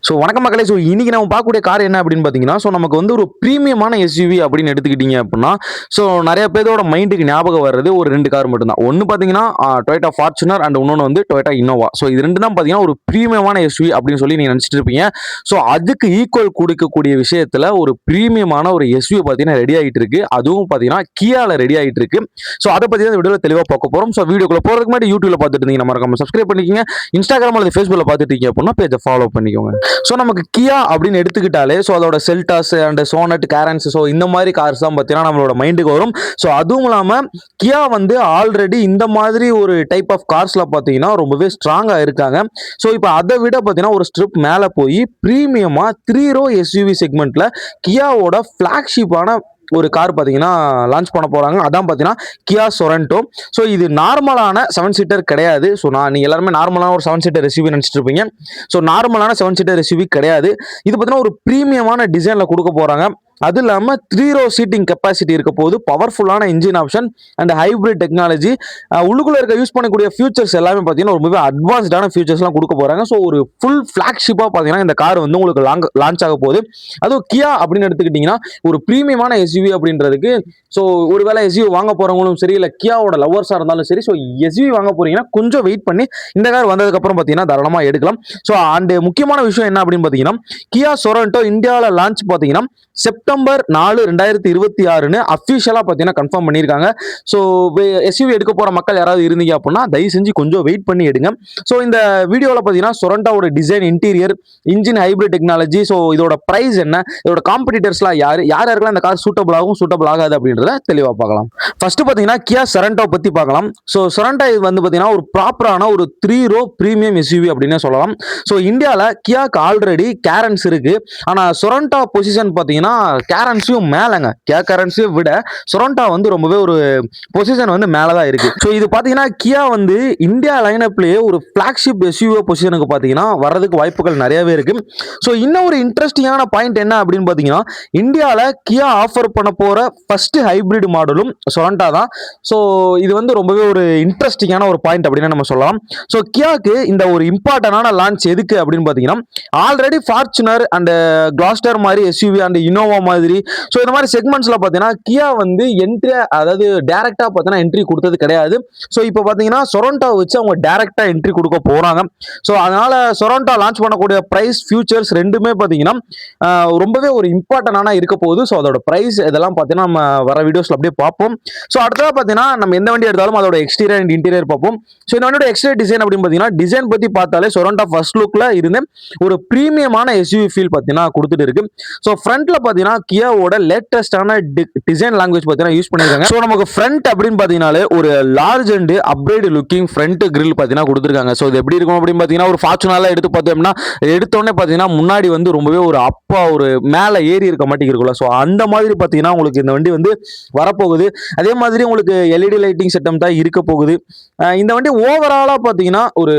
So வணக்கம் மக்களே. So இன்னைக்கு நம்ம பார்க்கக்கூடிய கார் என்ன அப்படின்னு பார்த்தீங்கன்னா, ஸோ நமக்கு வந்து ஒரு ப்ரீமியமான எஸ்யூவி அப்படின்னு எடுத்துக்கிட்டீங்க அப்படின்னா, ஸோ நிறைய பேரோட மைண்டுக்கு ஞாபகம் வர்றது ஒரு ரெண்டு கார் மட்டும்தான். ஒன்று பார்த்தீங்கன்னா டொயோட்டா ஃபார்ச்சுனர் அண்ட் இன்னொன்று வந்து டொயோட்டா இன்னோவா. ஸோ இது ரெண்டு தான் பார்த்தீங்கன்னா ஒரு ப்ரீமியமான எஸ்யூவி அப்படின்னு சொல்லி நீங்கள் நினச்சிட்டு இருப்பீங்க. ஸோ அதுக்கு ஈக்குவல் கொடுக்கக்கூடிய விஷயத்தில் ஒரு ப்ரீமியமான ஒரு எஸ்யூவி பார்த்தீங்கன்னா ரெடி ஆகிட்டு இருக்கு. அதுவும் பார்த்தீங்கன்னா கியாவில் ரெடி ஆகிட்டு இருக்கு. ஸோ அதை பற்றி தான் வீடியோவில் தெளிவாக பார்க்க போகிறோம். ஸோ வீடியோக்குள்ள போகிறதுக்கு முன்னாடி யூடியூப்ல பார்த்துட்டு இருந்தீங்க, மறக்காம சப்ஸ்கிரைப் பண்ணிக்கோங்க. இன்ஸ்டாகிராம் அல்லது ஃபேஸ்புக்கில் பார்த்துட்டு இருக்கீங்க அப்படின்னா பேஜை ஃபாலோ பண்ணிக்கோங்க. ஸோ நமக்கு கியா அப்படின்னு எடுத்துக்கிட்டாலே ஸோ அதோட Seltos and sonnet Carens so இந்த மாதிரி கார்ஸ் தான் பார்த்தீங்கன்னா நம்மளோட மைண்டுக்கு வரும். ஸோ அதுவும் இல்லாமல் கியா வந்து ஆல்ரெடி இந்த மாதிரி ஒரு டைப் ஆஃப் கார்ஸில் பார்த்தீங்கன்னா ரொம்பவே ஸ்ட்ராங்காக இருக்காங்க. ஸோ இப்போ அதை விட பார்த்தீங்கன்னா ஒரு ஸ்ட்ரிப் மேலே போய் ப்ரீமியமாக 3 ரோ எஸ்யூவி செக்மெண்ட்டில் கியாவோட ஃப்ளாக்ஷிப்பான ஒரு கார் பார்த்தீங்கன்னா லான்ச் பண்ண போகிறாங்க. அதான் பார்த்தீங்கன்னா கியா சொரண்டோ. ஸோ இது நார்மலான 7 சீட்டர் கிடையாது. ஸோ நீங்கள் எல்லாருமே நார்மலான ஒரு 7 சீட்டர் எஸ்யூவி நினச்சிட்டு இருப்பீங்க. ஸோ நார்மலான 7 சீட்டர் எஸ்யூவி கிடையாது. இது பார்த்தீங்கன்னா ஒரு ப்ரீமியமான டிசைனில் கொடுக்க போகிறாங்க. அது இல்லாமல் 3 ரோ சீட்டிங் கெப்பாசிட்டி இருக்க போது, பவர்ஃபுல்லான engine option and hybrid technology, உள்ளுக்குள்ள இருக்க யூஸ் பண்ணக்கூடிய ஃபியூச்சர்ஸ் எல்லாமே பார்த்தீங்கன்னா ரொம்பவே அட்வான்ஸ்டான ஃபியூச்சர்ஸ்லாம் கொடுக்க போகிறாங்க. ஸோ ஒரு ஃபுல் ஃப்ளாக்ஷிப்பாக பார்த்தீங்கன்னா இந்த கார் வந்து உங்களுக்கு லான்ச் ஆக போகுது. அதுவும் கியா அப்படின்னு எடுத்துக்கிட்டிங்கன்னா ஒரு ப்ரீமியமான எஸ்யூவி அப்படின்றதுக்கு ஸோ ஒருவேளை எஸ்யூவி வாங்க போகிறவங்களும் சரி, இல்லை கியாவோட லவ்வர்ஸாக இருந்தாலும் சரி, ஸோ எஸ்யூவி வாங்க போகிறீங்கன்னா கொஞ்சம் வெயிட் பண்ணி இந்த கார் வந்ததுக்கப்புறம் பார்த்தீங்கன்னா தாராளமாக எடுக்கலாம். ஸோ அண்ட் முக்கியமான விஷயம் என்ன அப்படின்னு பார்த்தீங்கன்னா, கியா சொரண்டோ இந்தியாவில் லான்ச் பார்த்தீங்கன்னா செப்டம்பர் 4, 2026 அஃபிஷியலாக பார்த்தீங்கன்னா கன்ஃபார்ம் பண்ணியிருக்காங்க. ஸோ எஸ்யூவி எடுக்க போகிற மக்கள் யாராவது இருந்தீங்க அப்படின்னா தயவு செஞ்சு கொஞ்சம் வெயிட் பண்ணி எடுங்க. ஸோ இந்த வீடியோவில் பார்த்தீங்கன்னா சொரண்டாவோட design, interior, engine, hybrid technology, so இதோட ப்ரைஸ் என்ன, இதோட காம்படிட்டர்ஸ்லாம் யாருக்கெல்லாம் இந்த கார் சூட்டபிள் ஆகும், சூட்டபிள் ஆகாது அப்படின்றத தெளிவாக பார்க்கலாம். ஃபர்ஸ்ட் பார்த்தீங்கன்னா கியா சொரண்டோ பற்றி பார்க்கலாம். ஸோ சொரண்டோ இது வந்து பார்த்தீங்கன்னா ஒரு ப்ராப்பரான ஒரு 3 ரோ ப்ரீமியம் எஸ்யூவி அப்படின்னே சொல்லலாம். ஸோ இந்தியாவில் கியாக்கு ஆல்ரெடி கேரன்ஸ் இருக்கு. ஆனால் சொரண்டோ பொசிஷன் பார்த்தீங்கன்னா கேரன்ஸையும் மேலங்க, கியா கேரன்ஸையும் விட சொரண்டோ வந்து ரொம்பவே ஒரு பொசிஷன் வந்து மேலே தான் இருக்கு. ஸோ இது பார்த்தீங்கன்னா கியா வந்து இந்தியா லைனப்லேயே ஒரு ஃபிளாக்ஷிப் எஸ்யூவி பொசிஷனுக்கு பார்த்தீங்கன்னா வர்றதுக்கு வாய்ப்புகள் நிறையவே இருக்கு. ஸோ இன்னும் ஒரு இன்ட்ரெஸ்டிங்கான பாயிண்ட் என்ன அப்படின்னு பார்த்தீங்கன்னா, இந்தியாவில் கியா ஆஃபர் பண்ண போகிற ஃபர்ஸ்ட் ஹைப்ரிட் மாடலும் சொரண்டோ தான். ஸோ இது வந்து ரொம்பவே ஒரு இன்ட்ரெஸ்டிங்கான ஒரு பாயிண்ட் அப்படின்னு நம்ம சொல்லலாம். ஸோ கியாக்கு இந்த ஒரு இம்பார்ட்டன்டான லான்ச் எதுக்கு அப்படின்னு பார்த்தீங்கன்னா, ஆல்ரெடி ஃபார்ச்சுனர் அண்ட் கிளாஸ்டர் மாதிரி எஸ்யூவி அண்ட் இன்னோவா மாதிரி ஸோ இந்த மாதிரி செக்மெண்ட்ஸ்ல பார்த்தீங்கன்னா கியா வந்து என்ட்ரி, அதாவது டேரக்டா பார்த்தீங்கன்னா என்ட்ரி கொடுத்தது கிடையாது. ஸோ இப்போ பார்த்தீங்கன்னா சொரண்டோ வச்சு அவங்க டேரக்டா என்ட்ரி கொடுக்க போறாங்க. ஸோ அதனால சொரண்டோ லான்ச் பண்ணக்கூடிய பிரைஸ், ஃபியூச்சர்ஸ் ரெண்டுமே பார்த்தீங்கன்னா ரொம்பவே ஒரு இம்பார்ட்டன்டான இருக்க போகுது. ஸோ அதோட பிரைஸ் இதெல்லாம் பார்த்தீங்கன்னா நம்ம வர வீடியோஸ்ல அப்படியே பார்ப்போம். ஸோ அடுத்ததாக பார்த்தீங்கன்னா நம்ம எந்த வண்டி எடுத்தாலும் அதோட எக்ஸ்டீரியர் அண்ட் இன்டீரியர் பார்ப்போம். ஸோ இந்த வண்டியோட எக்ஸ்டீரியர் டிசைன் அப்படின்னு பார்த்தீங்கன்னா, டிசைன் பற்றி பார்த்தாலே சொரண்டோ ஃபர்ஸ்ட் லுக்ல இருந்து ஒரு ப்ரீமியமான எஸ்யூவி ஃபீல் பார்த்தீங்கன்னா கொடுத்துட்டு இருக்கு. ஸோ ஃப்ரண்ட்ல பார்த்தீங்கன்னா கியாவோட லேட்டஸ்டான டிசைன் லாங்குவேஜ் பார்த்தீங்கன்னா யூஸ் பண்ணிருக்காங்க. ஸோ நமக்கு ஃப்ரண்ட் அப்படின்னு பார்த்தீங்கன்னாலே ஒரு large and upgrade looking front grill பார்த்தீங்கன்னா கொடுத்துருக்காங்க. ஸோ இது எப்படி இருக்கும் அப்படின்னு பார்த்தீங்கன்னா, ஒரு ஃபார்ச்சுனர்லாம் எடுத்து பார்த்தோம்னா எடுத்தோடனே பார்த்தீங்கன்னா முன்னாடி வந்து ரொம்பவே ஒரு ஒரு மேலே ஏறி இருக்க மாட்டேங்க இருக்குல்ல. ஸோ அந்த மாதிரி பார்த்தீங்கன்னா உங்களுக்கு இந்த வண்டி வந்து வரப்போகுது. அதே மாதிரி உங்களுக்கு எல்இடி லைட்டிங் செட்டம் தான் இருக்க போகுது. இந்த வண்டி ஓவராலாக பார்த்தீங்கன்னா ஒரு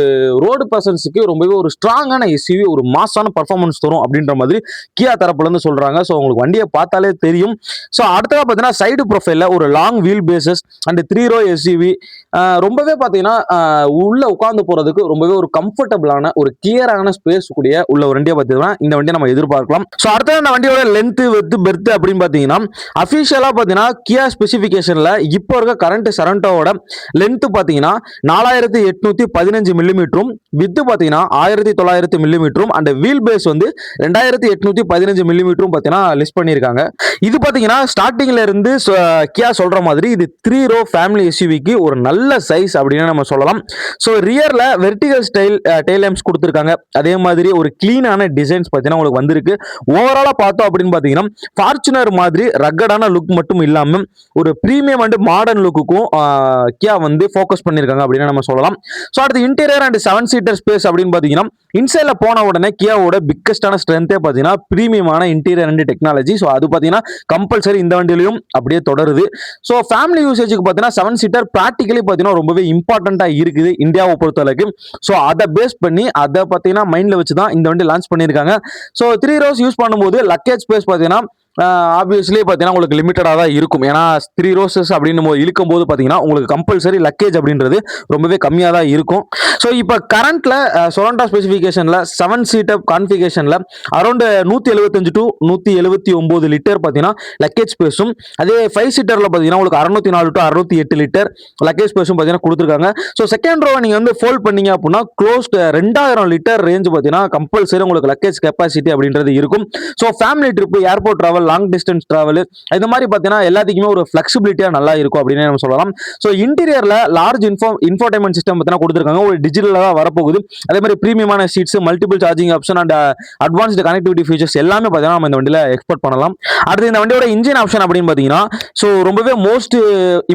ரோடு பர்சன்ஸுக்கு ரொம்பவே ஒரு ஸ்ட்ராங்கான எஸ்யூவி, ஒரு மாசான பர்ஃபார்மன்ஸ் தரும் அப்படின்ற மாதிரி கியா தரப்புல இருந்து சொல்றாங்க. ஸோ உங்களுக்கு வண்டியை பார்த்தாலே தெரியும். ஸோ அடுத்ததாக பார்த்தீங்கன்னா சைடு ப்ரொஃபைலில் ஒரு long wheel bases and 3 row SUV, ரொம்பவே பார்த்தீங்கன்னா உள்ள உட்காந்து போறதுக்கு ரொம்பவே ஒரு கம்ஃபர்டபுளான ஒரு கிளியரான ஸ்பேஸ் கூடிய உள்ள ஒரு வண்டியை பார்த்தீங்கன்னா இந்த வண்டியை நம்ம எதிர்பார்க்கலாம். ஸோ அடுத்தது இந்த வண்டியோட லென்த், வித், பெர்த் அப்படின்னு பார்த்தீங்கன்னா அஃபிஷியலாக பார்த்தீங்கன்னா கியா ஸ்பெசிஃபிகேஷனில் இப்போ இருக்க கரண்ட் சொரண்டோவோட லென்த் பார்த்தீங்கன்னா 4815 மில்லிமீட்டரும், வித்து பார்த்தீங்கன்னா 1900 மில்லிமீட்டரும் அண்ட் வீல் பேஸ் வந்து 2815 மில்லிமீட்டரும் பார்த்தீங்கன்னா லிஸ்ட் பண்ணியிருக்காங்க. இது பார்த்தீங்கன்னா ஸ்டார்டிங்ல இருந்து கியா சொல்ற மாதிரி இது 3 ரோ ஃபேமிலி எஸ்யூவிக்கு ஒரு நல்ல சைஸ் அப்படின்னு நம்ம சொல்லலாம். ஸோ ரியர்ல வெர்டிகல் ஸ்டைல் டெயில் லேம்ப்ஸ் கொடுத்துருக்காங்க. அதே மாதிரி ஒரு கிளீனான டிசைன்ஸ் பார்த்தீங்கன்னா உங்களுக்கு வந்திருக்கு. ஓவராலா பார்த்தோம் அப்படின்னு பார்த்தீங்கன்னா ஃபார்ச்சுனர் மாதிரி ரக்கடான லுக் மட்டும் இல்லாமல் ஒரு ப்ரீமியம் அண்ட் மாடர்ன் லுக்குக்கும் கியா வந்து ஃபோக்கஸ் பண்ணியிருக்காங்க அப்படின்னு நம்ம சொல்லலாம். ஸோ அடுத்து இன்டீரியர் அண்ட் 7 சீட்டர் ஸ்பேஸ் அப்படின்னு பார்த்தீங்கன்னா, இன்சைட்ல போன உடனே கியாவோட பிக்கஸ்டான ஸ்ட்ரென்த்தே பார்த்தீங்கன்னா ப்ரீமியமான இன்டீரியர் அண்ட் டெக்னாலஜி. ஸோ அது பார்த்தீங்கன்னா கம்பல்சரி இந்த வண்டியிலையும் அப்படியே தொடருது. ஸோ ஃபேமிலி யூசேஜுக்கு பார்த்தீங்கன்னா 7 சீட்டர் ப்ராக்டிகலி பார்த்தீங்கன்னா ரொம்பவே இம்பார்ட்டண்ட்டாக இருக்குது இந்தியாவை பொறுத்தளவுக்கு. ஸோ அதை பேஸ் பண்ணி அதை பார்த்தீங்கன்னா மைண்டில் வச்சு தான் இந்த வண்டி லான்ச் பண்ணியிருக்காங்க. ஸோ 3 ரோஸ் யூஸ் பண்ணும்போது லக்கேஜ் ஸ்பேஸ் பார்த்தீங்கன்னா ஆப்வியஸ்லி பார்த்தீங்கன்னா உங்களுக்கு லிமிட்டடாக தான் இருக்கும். ஏன்னா 3 ரோஸஸ் அப்படின்னு இழுக்கும்போது பார்த்தீங்கன்னா உங்களுக்கு கம்பல்சரி லக்கேஜ் அப்படின்றது ரொம்பவே கம்மியாக தான் இருக்கும். ஸோ இப்போ கரண்ட்ல சொரண்டோ ஸ்பெசிஃபிகேஷனில் 7 சீட்டர் கான்ஃபிகேஷனில் அரௌண்ட் 175 டு 179 லிட்டர் பார்த்தீங்கன்னா லக்கேஜ் ஸ்பேஸும், அதே 5 சீட்டரில் பார்த்தீங்கன்னா உங்களுக்கு 604 டு 608 லிட்டர் லக்கேஜ் ஸ்பேஸும் பார்த்தீங்கன்னா கொடுத்துருக்காங்க. ஸோ செகண்ட் ரோவை நீங்கள் வந்து ஃபோல்ட் பண்ணீங்க அப்படின்னா க்ளோஸ்ட் 2000 லிட்டர் ரேஞ்ச் பார்த்தீங்கன்னா கம்பல்சரி உங்களுக்கு லக்கேஜ் கெப்பாசிட்டி அப்படின்றது இருக்கும். So family trip, airport travel, long distance travel, இந்த மாதிரி பார்த்தீங்கன்னா எல்லாத்துக்குமே ஒரு ஃபிளெக்சிபிலிட்டியா நல்லா இருக்கும் அப்படின்னு நம்ம சொல்லலாம். ஸோ இன்டீரியர்ல லார்ஜ் இன்ஃபோடைன்மெண்ட் சிஸ்டம் பார்த்தீங்கன்னா கொடுத்துருக்காங்க. ஒரு டிஜிட்டலாக தான் வரப்போகுது. அதே மாதிரி பிரீமியமான seats, multiple charging option and advanced connectivity features எல்லாமே பார்த்தீங்கன்னா நம்ம இந்த வண்டியில் எக்ஸ்பெக்ட் பண்ணலாம். அடுத்து இந்த வண்டியோட இன்ஜின் ஆப்ஷன் அப்படின்னு பார்த்தீங்கன்னா ஸோ ரொம்பவே மோஸ்ட்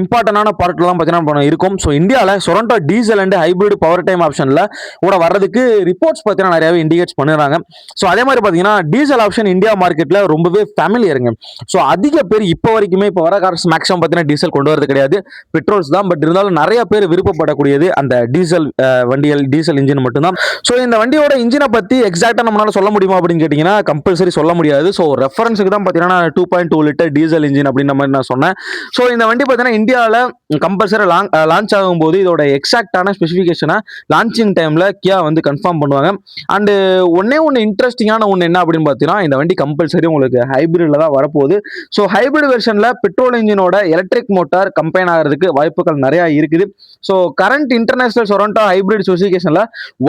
இம்பார்ட்டன்டான பார்ட்லாம் பார்த்தீங்கன்னா இருக்கும். ஸோ இந்தியாவில் Sorento diesel and hybrid power டைம் ஆப்ஷனில் கூட வர்றதுக்கு ரிப்போர்ட்ஸ் பார்த்தீங்கன்னா நிறையவே இண்டிகேட்ஸ் பண்ணுறாங்க. ஸோ அதே மாதிரி பார்த்தீங்கன்னா டீசல் ஆப்ஷன் இந்தியா மார்க்கெட்டில் ரொம்பவே ஃபேமிலியருங்க. ஸோ அதிக பேர் இப்போ வரைக்குமே இப்போ வர கார்ஸ் மேக்ஸிமம் பார்த்தீங்கன்னா டீசல் கொண்டு வரது கிடையாது, பெட்ரோல்ஸ் தான். பட் இருந்தாலும் நிறைய பேர் விருப்பப்படக்கூடியது அந்த டீசல் வண்டிகள், டீசல் இன்ஜின் மட்டும்தான். ஸோ இந்த வண்டியோட இன்ஜினை பற்றி எக்ஸாக்டாக நம்மளால சொல்ல முடியுமா அப்படின்னு கேட்டிங்கன்னா கம்பல்சரி சொல்ல முடியாது. ஸோ ரெஃபரன்ஸுக்கு தான் பார்த்தீங்கன்னா 2.2 லிட்டர் டீசல் இன்ஜின் அப்படின்ற மாதிரி நான் சொன்னேன். ஸோ இந்த வண்டி பார்த்தீங்கன்னா இந்தியாவில் கம்பல்சரி லான்ச் ஆகும்போது இதோட எக்ஸாக்டான ஸ்பெசிஃபிகேஷனை லான்ச்சிங் டைமில் கியா வந்து கன்ஃபார்ம் பண்ணுவாங்க. அண்டு ஒன்று இன்ட்ரெஸ்டிங்கான ஒன்று என்ன அப்படின்னு பார்த்தீங்கன்னா இந்த வண்டி கம்பல்சரி உங்களுக்கு ஹைபிரிட்ல தான் வரப்போகுது. ஸோ ஹைபிரிட் வெர்ஷனில் பெட்ரோல் இன்ஜினோட எலக்ட்ரிக் மோட்டார் கம்பைன் ஆகிறதுக்கு வாய்ப்புகள் நிறையா இருக்குது. So current international Sorento hybrid ஸ்பெசிஃபிகேஷனில்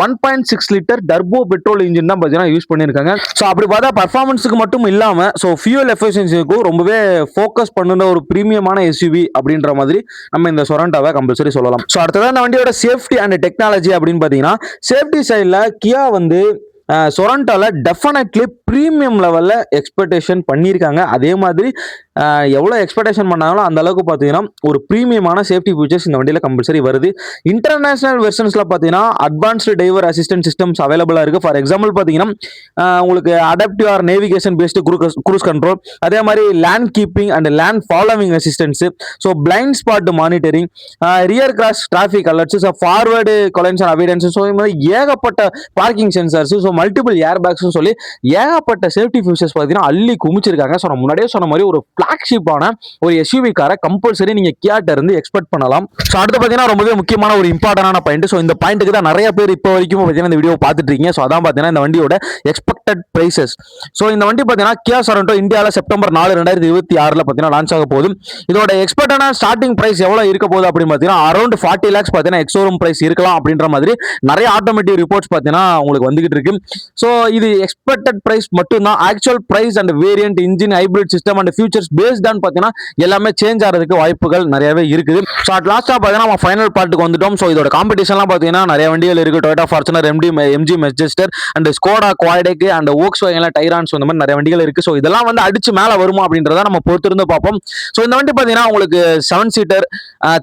1.6 லிட்டர் டர்போ பெட்ரோல் இன்ஜின் தான் பார்த்தீங்கன்னா யூஸ் பண்ணியிருக்காங்க. ஸோ அப்படி பார்த்தா பர்ஃபார்மன்ஸுக்கு மட்டும் இல்லாமல் ஸோ ஃபியூல் எஃபிஷியன்சிக்கும் ரொம்பவே ஃபோக்கஸ் பண்ணுற ஒரு பிரீமியமான எஸ்யூவி அப்படின்ற மாதிரி நம்ம இந்த சொரண்டோவை கம்பல்சரி சொல்லலாம். ஸோ அடுத்ததான் இந்த வண்டியோட சேஃப்டி அண்ட் டெக்னாலஜி அப்படின்னு பார்த்தீங்கன்னா சேஃப்டி சைடில் கியா வந்து சொரண்டோவில் டெஃபினெட்லி ப்ரீமியம் லெவலில் எக்ஸ்பெக்டேஷன் பண்ணியிருக்காங்க. அதே மாதிரி எவ்வளோ எக்ஸ்பெக்டேஷன் பண்ணாலும் அந்த அளவுக்கு பார்த்தீங்கன்னா ஒரு ப்ரீமியமான சேஃப்டி ஃபீச்சர்ஸ் இந்த வண்டியில் கம்பல்சரி வருது. இன்டர்நேஷனல் வெர்ஷன்ஸில் பார்த்தீங்கன்னா அட்வான்ஸ்டு டிரைவர் அசிஸ்டன்ட் சிஸ்டம்ஸ் அவைலபிளாக இருக்குது. ஃபார் எக்ஸாம்பிள் பார்த்தீங்கன்னா உங்களுக்கு adaptive or navigation based cruise control, அதே மாதிரி lane keeping and lane following assistance, so blind spot monitoring, rear cross traffic alerts, so forward collision avoidance, so இந்த மாதிரி ஏகப்பட்ட parking sensors, so multiple air பேக்ஸ்னு சொல்லி ஏகப்பட்ட சேஃப்டி ஃபீச்சர்ஸ் பார்த்தீங்கன்னா அள்ளி குமிச்சிருக்காங்க. ஸோ நான் முன்னாடியே சொன்ன மாதிரி ஒரு ஃபிளாக்ஷிப்பான ஒரு எஸ்யூவி காரை கம்பல்சரி நீங்க கியாட்ட இருந்து எக்ஸ்பெக்ட் பண்ணலாம். ஸோ அடுத்து பார்த்தீங்கன்னா ரொம்பவே முக்கியமான ஒரு இம்பார்ட்டன்டான பாயிண்ட். ஸோ இந்த பாயிண்ட்டுக்கு தான் நிறைய பேர் இப்போ வரைக்கும் பார்த்தீங்கன்னா இந்த வீடியோ பார்த்துட்டு இருக்கீங்க. ஸோ அதான் பார்த்தீங்கன்னா இந்த வண்டியோட எக்ஸ்பெக்டட் பிரைசஸ். ஸோ இந்த வண்டி பார்த்தீங்கன்னா கியா சொரண்டோ இந்தியாவில் செப்டம்பர் 4, 2026 பார்த்தீங்கன்னா லான்ச் ஆக போகுது. இதோட எக்ஸ்பெக்டான ஸ்டார்டிங் பிரைஸ் எவ்வளோ இருக்க போகுது அப்படின்னு பார்த்தீங்கன்னா அரௌண்ட் 40 lakhs பார்த்தீங்கன்னா எக்ஸோரூம் பிரைஸ் இருக்கலாம் அப்படின்ற மாதிரி நிறைய ஆட்டோமேட்டிவ் ரிப்போர்ட்ஸ் பார்த்தீங்கன்னா உங்களுக்கு வந்துகிட்டு இருக்கு. ஸோ இது எக்ஸ்பெக்டட் பிரைஸ் மட்டும் தான். Actual price and variant, engine, hybrid system and features based on பார்த்தீங்கன்னா எல்லாமே சேஞ்ச் ஆகிறதுக்கு வாய்ப்புகள் நிறையவே இருக்குது. ஸோ அட் லாஸ்ட்டாக பார்த்தீங்கன்னா நம்ம ஃபைனல் பார்ட்டுக்கு வந்துட்டோம். ஸோ இதோட காம்படிஷன்லாம் பார்த்தீங்கன்னா நிறைய வண்டிகள் இருக்குது. Toyota Fortuner, MG Majestor and Skoda Kodiaq and வோக்ஸ்வேகன்ல டைரான்ஸ், இந்த மாதிரி நிறைய வண்டிகள் இருக்குது. ஸோ இதெல்லாம் வந்து அடிச்சு மேலே வருமா அப்படின்றத நம்ம பொறுத்திருந்து பார்ப்போம். ஸோ இந்த வண்டி பார்த்தீங்கன்னா உங்களுக்கு 7 சீட்டர்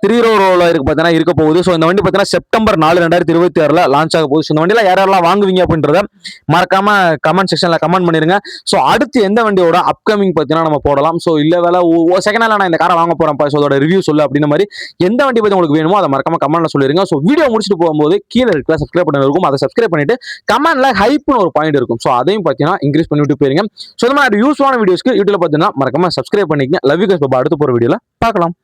3 row இருக்கு பார்த்தீங்கன்னா இருக்க போகுது. ஸோ இந்த வண்டி பார்த்தீங்கன்னா செப்டம்பர் 4, 2026 லான்ச் ஆக போகுது. ஸோ இந்த வண்டியில் யாரெல்லாம் வாங்குவீங்க அப்படின்றத மறக்காம கமெண்ட் செக்ஷன்ல கமெண்ட் பண்ணிருங்க. ஸோ அடுத்து எந்த வண்டியோட அப்கமிங் பார்த்தீங்கன்னா நம்ம போடலாம். ஸோ இல்லை வேலை செகண்ட் ஹேண்ட்ல நான் இந்த காரை வாங்க போறேன், ஸோ அதோட ரிவ்யூ சொல்லு அப்படின்ற மாதிரி எந்த வண்டி பற்றி உங்களுக்கு வேணுமோ அதை மறக்காம கமெண்ட்ல சொல்லிருங்க. ஸோ வீடியோ முடிச்சுட்டு போகும்போது கீழே இருக்கிற சப்ஸ்கிரைப் பண்ண இருக்கும், அதை சப்ஸ்கிரைப் பண்ணிட்டு கமெண்ட்ல ஹைப்னு ஒரு பாயிண்ட் இருக்கும். ஸோ அதையும் பார்த்தீங்கன்னா இன்க்ரீஸ் பண்ணிவிட்டு போயிருங்க. ஸோ இந்த மாதிரி யூஸ்ஃபுல்லான வீடியோஸ்க்கு யூடியூப்ல பார்த்தீங்கன்னா மறக்காம சப்ஸ்கிரைப் பண்ணிக்கங்க. Love you guys. அடுத்து போற வீடியோல பார்க்கலாம்.